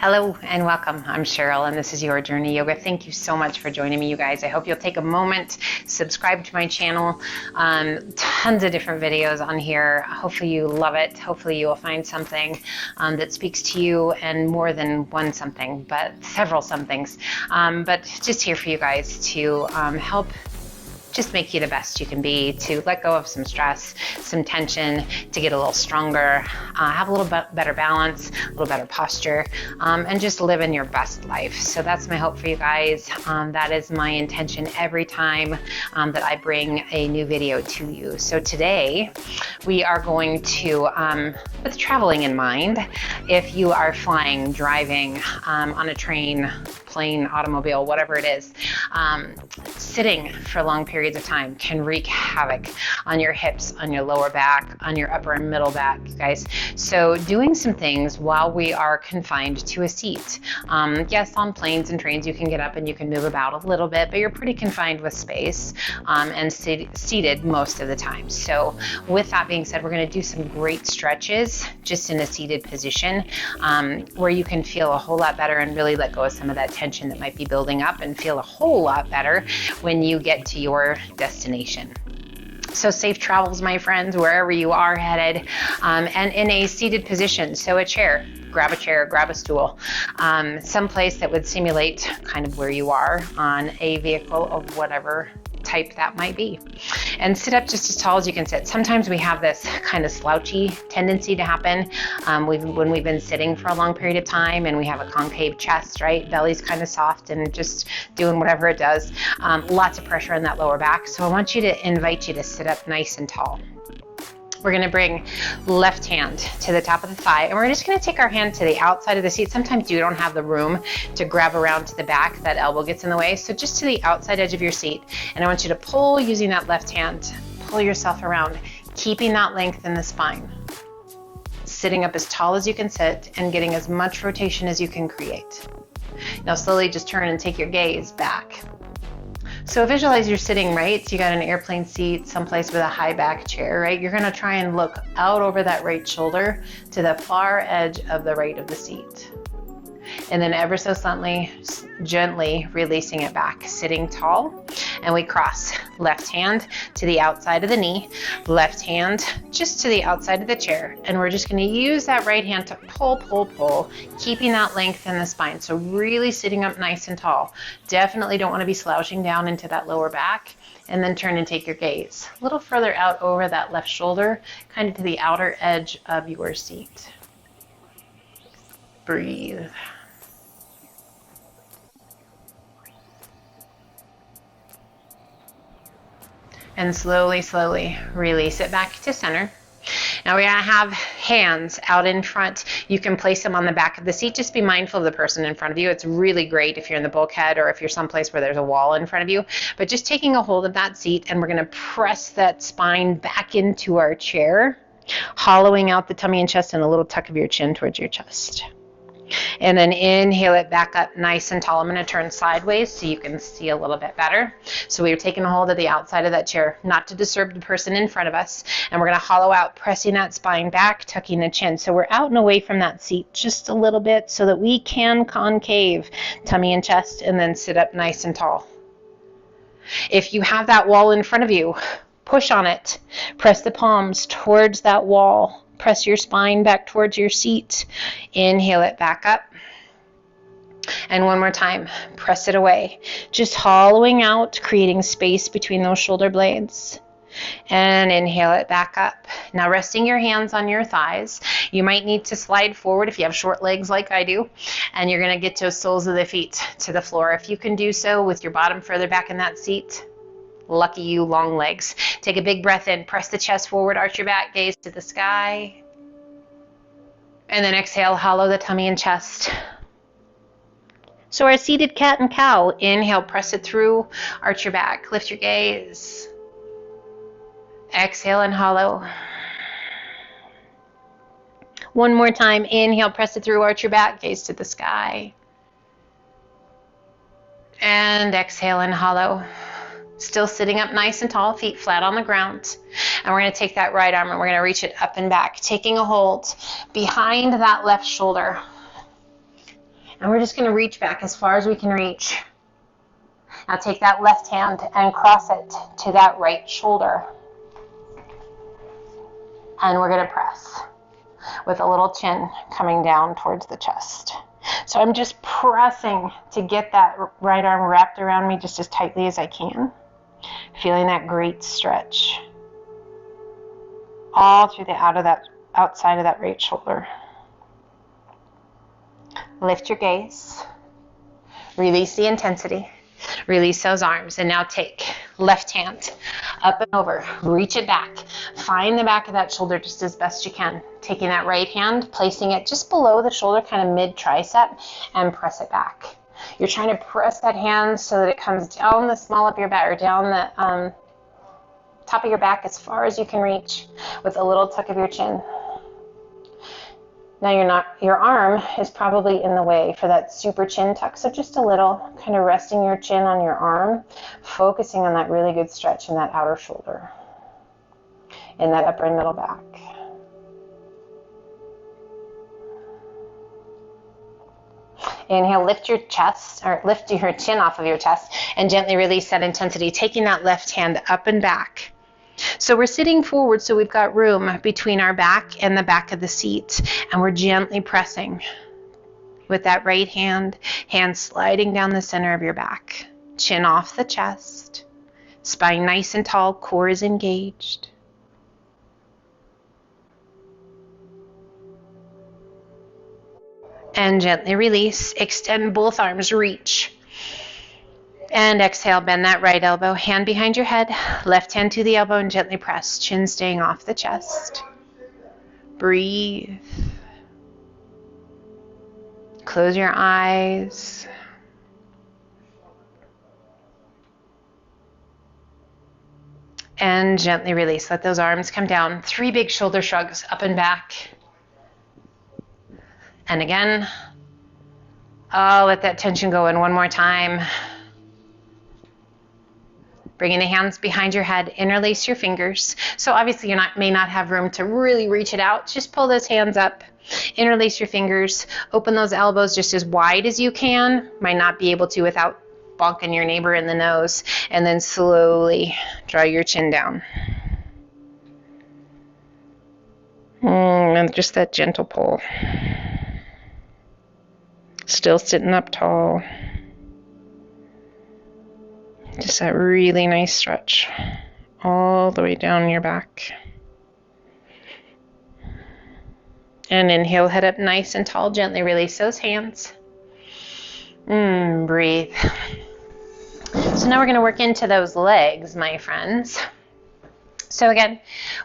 Hello and welcome. I'm Cheryl and this is Your Journey Yoga. Thank you so much for joining me, you guys. I hope you'll take a moment, subscribe to my channel. Tons of different videos on here. Hopefully you love it. Hopefully you will find something that speaks to you, and more than one something, but several somethings. But just here for you guys to help just make you the best you can be, to let go of some stress, some tension, to get a little stronger, have a little bit better balance, a little better posture, and just live in your best life. So that's my hope for you guys. That is my intention every time that I bring a new video to you. So today we are going to, with traveling in mind, if you are flying, driving, on a train, plane, automobile, whatever it is, sitting for long periods of time can wreak havoc on your hips, on your lower back, on your upper and middle back, guys. So doing some things while we are confined to a seat. Yes, on planes and trains you can get up and you can move about a little bit, but you're pretty confined with space and seated most of the time. So with that being said, we're going to do some great stretches just in a seated position where you can feel a whole lot better and really let go of some of that tension that might be building up and feel a whole lot better when you get to your destination. So safe travels, my friends, wherever you are headed, and in a seated position. So a chair, grab a stool, someplace that would simulate kind of where you are on a vehicle of whatever type that might be. And sit up just as tall as you can sit. Sometimes we have this kind of slouchy tendency to happen when we've been sitting for a long period of time and we have a concave chest, right? Belly's kind of soft and just doing whatever it does. Lots of pressure in that lower back. So I want you to invite you to sit up nice and tall. We're going to bring left hand to the top of the thigh, and we're just going to take our hand to the outside of the seat. Sometimes you don't have the room to grab around to the back. That elbow gets in the way. So just to the outside edge of your seat. And I want you to pull using that left hand. Pull yourself around, keeping that length in the spine. Sitting up as tall as you can sit and getting as much rotation as you can create. Now slowly just turn and take your gaze back. So visualize you're sitting, right? So you got an airplane seat, someplace with a high back chair, right? You're gonna try and look out over that right shoulder to the far edge of the right of the seat. And then ever so gently releasing it back, sitting tall, and we cross. Left hand to the outside of the knee, left hand just to the outside of the chair. And we're just gonna use that right hand to pull, keeping that length in the spine. So really sitting up nice and tall. Definitely don't wanna be slouching down into that lower back. And then turn and take your gaze a little further out over that left shoulder, kind of to the outer edge of your seat. Breathe. And slowly release it back to center. Now we're gonna have hands out in front. You can place them on the back of the seat. Just be mindful of the person in front of you. It's really great if you're in the bulkhead or if you're someplace where there's a wall in front of you. But just taking a hold of that seat, and we're gonna press that spine back into our chair, hollowing out the tummy and chest and a little tuck of your chin towards your chest. And then inhale it back up nice and tall. I'm going to turn sideways so you can see a little bit better. So we are taking a hold of the outside of that chair, not to disturb the person in front of us. And we're going to hollow out, pressing that spine back, tucking the chin. So we're out and away from that seat just a little bit so that we can concave tummy and chest and then sit up nice and tall. If you have that wall in front of you, push on it. Press the palms towards that wall. Press your spine back towards your seat. Inhale it back up. And one more time, press it away. Just hollowing out, creating space between those shoulder blades. And inhale it back up. Now resting your hands on your thighs. You might need to slide forward if you have short legs like I do. And you're going to get those soles of the feet to the floor. If you can do so with your bottom further back in that seat, lucky you, long legs. Take a big breath in, press the chest forward, arch your back, gaze to the sky. And then exhale, hollow the tummy and chest. So our seated cat and cow, inhale, press it through, arch your back, lift your gaze. Exhale and hollow. One more time, inhale, press it through, arch your back, gaze to the sky. And exhale and hollow. Still sitting up nice and tall, feet flat on the ground. And we're going to take that right arm and we're going to reach it up and back, taking a hold behind that left shoulder. And we're just going to reach back as far as we can reach. Now take that left hand and cross it to that right shoulder. And we're going to press with a little chin coming down towards the chest. So I'm just pressing to get that right arm wrapped around me just as tightly as I can. Feeling that great stretch all through the outside of that right shoulder. Lift your gaze. Release the intensity. Release those arms. And now take left hand up and over. Reach it back. Find the back of that shoulder just as best you can. Taking that right hand, placing it just below the shoulder, kind of mid-tricep, and press it back. You're trying to press that hand so that it comes down the small of your back, or down the top of your back as far as you can reach with a little tuck of your chin. Now your arm is probably in the way for that super chin tuck, so just a little, kind of resting your chin on your arm, focusing on that really good stretch in that outer shoulder, in that upper and middle back. Inhale, lift your chest, or lift your chin off of your chest, and gently release that intensity, taking that left hand up and back. So we're sitting forward, so we've got room between our back and the back of the seat, and we're gently pressing with that right hand sliding down the center of your back, chin off the chest, spine nice and tall, core is engaged. And gently release, extend both arms, reach. And exhale, bend that right elbow, hand behind your head, left hand to the elbow, and gently press, chin staying off the chest. Breathe. Close your eyes. And gently release. Let those arms come down. 3 big shoulder shrugs, up and back. And again. Oh, let that tension go in one more time. Bringing the hands behind your head, interlace your fingers. So obviously you may not have room to really reach it out. Just pull those hands up, interlace your fingers, open those elbows just as wide as you can. Might not be able to without bonking your neighbor in the nose. And then slowly draw your chin down. And just that gentle pull. Still sitting up tall. Just that really nice stretch all the way down your back. And inhale, head up nice and tall. Gently release those hands. Breathe. So now we're going to work into those legs, my friends. So again,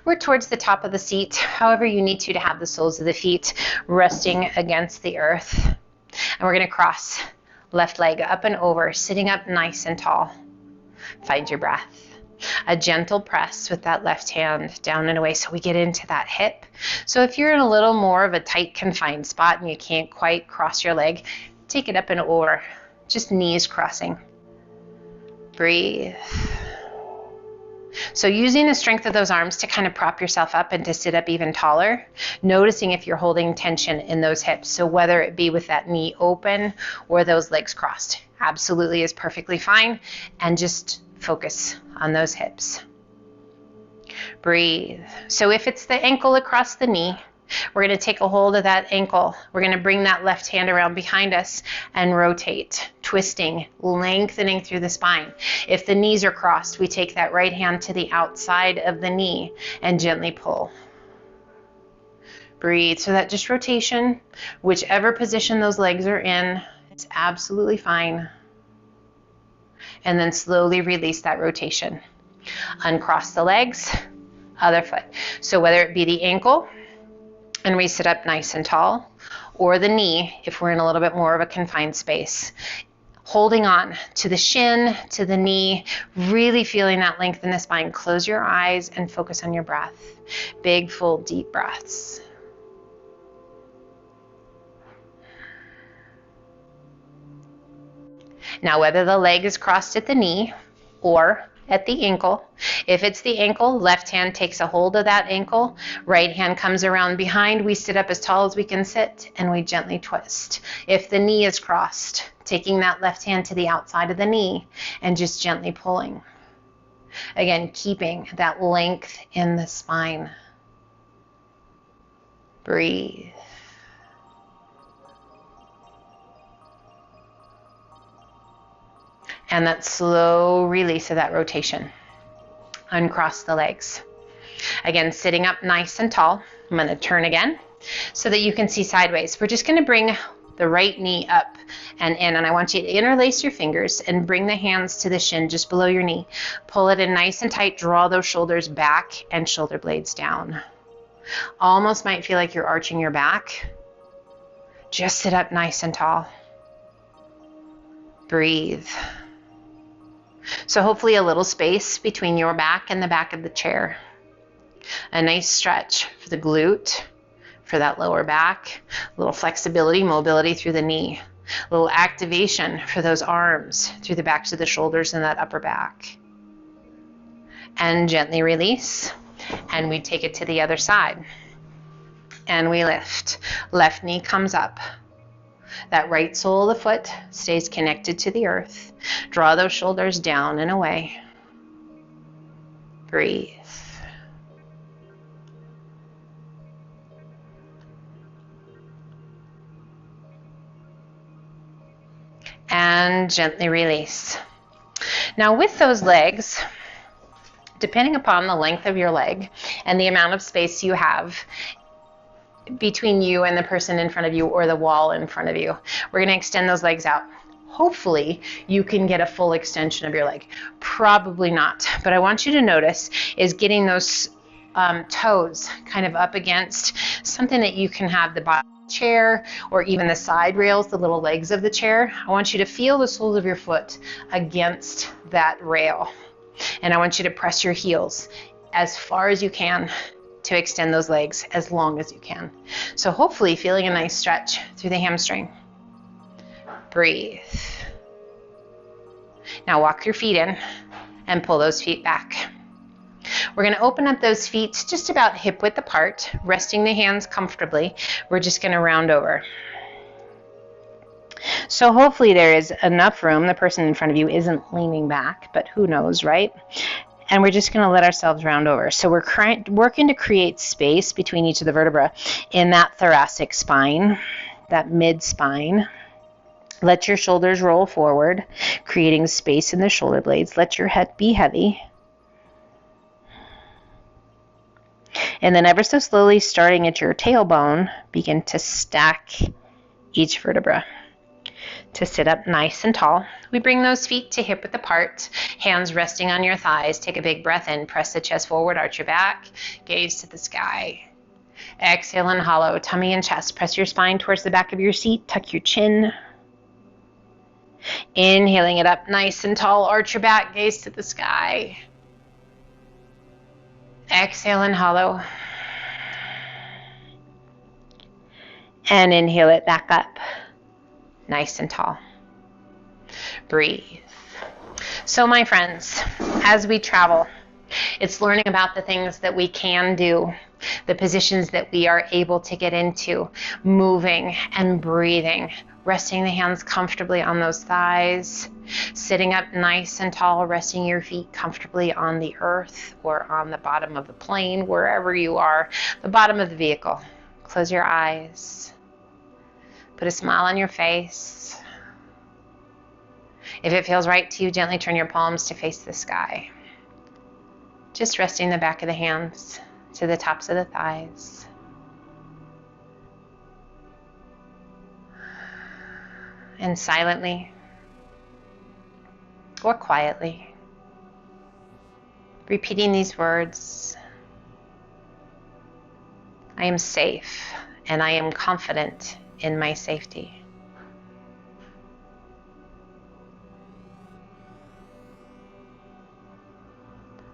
we're towards the top of the seat, however you need to have the soles of the feet resting against the earth. And we're going to cross left leg up and over, sitting up nice and tall. Find your breath. A gentle press with that left hand down and away so we get into that hip. So if you're in a little more of a tight confined spot and you can't quite cross your leg, take it up and over. Just knees crossing. Breathe. So using the strength of those arms to kind of prop yourself up and to sit up even taller, noticing if you're holding tension in those hips. So whether it be with that knee open or those legs crossed, absolutely is perfectly fine. And just focus on those hips. Breathe. So if it's the ankle across the knee, we're going to take a hold of that ankle. We're going to bring that left hand around behind us and rotate, twisting, lengthening through the spine. If the knees are crossed, we take that right hand to the outside of the knee and gently pull. Breathe. So that just rotation, whichever position those legs are in, it's absolutely fine. And then slowly release that rotation. Uncross the legs, other foot. So whether it be the ankle, and we sit up nice and tall, or the knee if we're in a little bit more of a confined space. Holding on to the shin, to the knee, really feeling that length in the spine. Close your eyes and focus on your breath. Big, full, deep breaths. Now, whether the leg is crossed at the knee or at the ankle. If it's the ankle, left hand takes a hold of that ankle, right hand comes around behind. We sit up as tall as we can sit, and we gently twist. If the knee is crossed, taking that left hand to the outside of the knee and just gently pulling. Again, keeping that length in the spine. Breathe. And that slow release of that rotation. Uncross the legs. Again, sitting up nice and tall. I'm going to turn again so that you can see sideways. We're just going to bring the right knee up and in, and I want you to interlace your fingers and bring the hands to the shin just below your knee. Pull it in nice and tight. Draw those shoulders back and shoulder blades down. Almost might feel like you're arching your back. Just sit up nice and tall. Breathe. So hopefully a little space between your back and the back of the chair. A nice stretch for the glute, for that lower back. A little flexibility, mobility through the knee. A little activation for those arms through the backs of the shoulders and that upper back. And gently release. And we take it to the other side. And we lift. Left knee comes up. That right sole of the foot stays connected to the earth. Draw those shoulders down and away. Breathe. And gently release. Now with those legs, depending upon the length of your leg and the amount of space you have between you and the person in front of you or the wall in front of you, we're going to extend those legs out. Hopefully you can get a full extension of your leg. Probably not, but I want you to notice is getting those toes kind of up against something that you can have the bottom of the chair or even the side rails, the little legs of the chair. I want you to feel the soles of your foot against that rail. And I want you to press your heels as far as you can to extend those legs as long as you can. So hopefully feeling a nice stretch through the hamstring. Breathe. Now walk your feet in and pull those feet back. We're going to open up those feet just about hip width apart, resting the hands comfortably. We're just going to round over. So hopefully there is enough room. The person in front of you isn't leaning back, but who knows, right? And we're just going to let ourselves round over. So we're working to create space between each of the vertebrae in that thoracic spine, that mid-spine. Let your shoulders roll forward, creating space in the shoulder blades. Let your head be heavy. And then ever so slowly, starting at your tailbone, begin to stack each vertebra to sit up nice and tall. We bring those feet to hip width apart, hands resting on your thighs. Take a big breath in, press the chest forward, arch your back, gaze to the sky. Exhale and hollow, tummy and chest. Press your spine towards the back of your seat, tuck your chin. Inhaling it up nice and tall, arch your back, gaze to the sky. Exhale and hollow. And inhale it back up, nice and tall. Breathe. So my friends, as we travel, it's learning about the things that we can do, the positions that we are able to get into, moving and breathing, resting the hands comfortably on those thighs, sitting up nice and tall, resting your feet comfortably on the earth or on the bottom of the plane, wherever you are, the bottom of the vehicle. Close your eyes. Put a smile on your face. If it feels right to you, gently turn your palms to face the sky. Just resting the back of the hands to the tops of the thighs. And silently or quietly, repeating these words, I am safe and I am confident in my safety.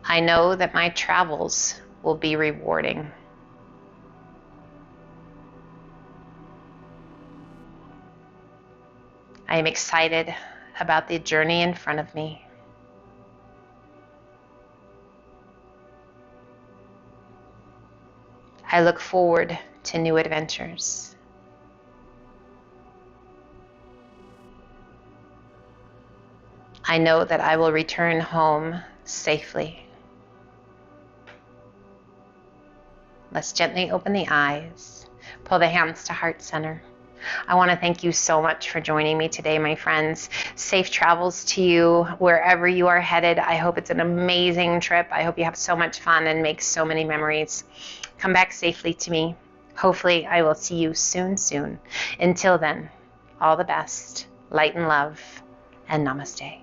I know that my travels will be rewarding. I am excited about the journey in front of me. I look forward to new adventures. I know that I will return home safely. Let's gently open the eyes, pull the hands to heart center. I want to thank you so much for joining me today, my friends. Safe travels to you wherever you are headed. I hope it's an amazing trip. I hope you have so much fun and make so many memories. Come back safely to me. Hopefully, I will see you soon. Until then, all the best, light and love, and namaste.